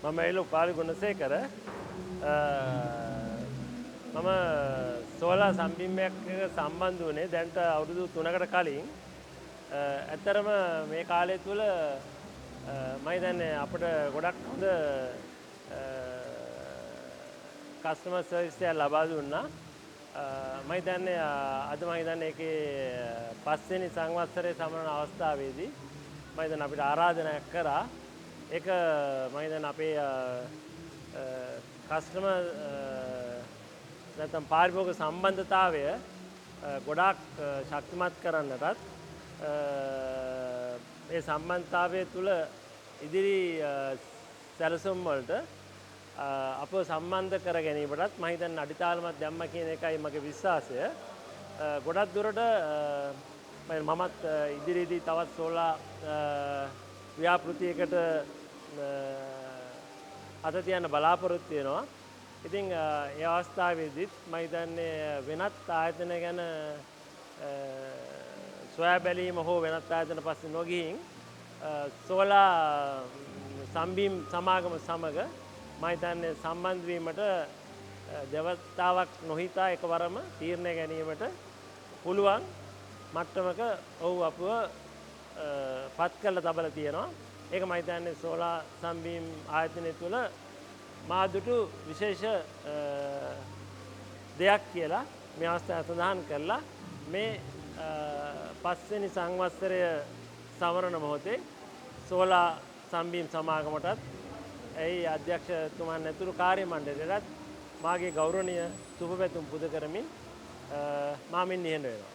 මම එළු පාලි ගුණසේකර මම සෝලා සම්බිම්බයක් සම්බන්ධ වුණේ දැන්ට අවුරුදු 3කට කලින්. ඇත්තරම මේ කාලය තුල මම හිතන්නේ අපිට ගොඩක් හොඳ කස්ටමර් සර්විස් එක ලබා දුන්නා. මම හිතන්නේ අද මම හිතන්නේ ඒකේ පස්වෙනි සංවත්සරයේ සමරන අවස්ථාවේදී මම හිතන්නේ අපිට ආරාධනයක් කරා. ඒක මම හිතන්නේ අපේ කස්ටමර් නැත්නම් පාරිභෝගික සම්බන්ධතාවය ගොඩාක් ශක්තිමත් කරන්නටත් ඒ සම්බන්ධතාවය තුළ ඉදිරි සැලසුම් වලට අපව සම්බන්ධ කර ගැනීමටත් මම හිතන්නේ අඩිතාලමක් දැම්ම කියන එකයි මගේ විශ්වාසය. ගොඩක් දුරට මමත් ඉදිරියේදී තවත් සෝලා ව්‍යාපෘතියකට අත තියන්න බලාපොරොත්තු වෙනවා. ඉතින් ඒ අවස්ථාවේදීත් මම හිතන්නේ වෙනත් ආයතන ගැන සොයා බැලීම හෝ වෙනත් ආයතන පස්සේ නොගිහින් සෝලා සම්බිම් සමාගම සමග මම හිතන්නේ සම්බන්ධ වීමට දෙවතාවක් නොහිතා එකවරම තීරණය ගැනීමට පුළුවන් මට්ටමක ඔව් අපව පත් කරලා තබලා තියෙනවා. ඒක මම හිතන්නේ සෝලා සම්බිම් ආයතනය තුළ මා දුටු විශේෂ දෙයක් කියලා මේ අවස්ථාව සඳහන් කරලා මේ පස්වෙනි සංවත්සරය සමරන මොහොතේ සෝලා සම්බිම් සමාගමටත් එයි අධ්‍යක්ෂතුමන් ඇතුළු කාර්ය මණ්ඩලයටත් මාගේ ගෞරවනීය සුබ පැතුම් පුද කරමින් මා මෙන් නිහඬ වෙනවා.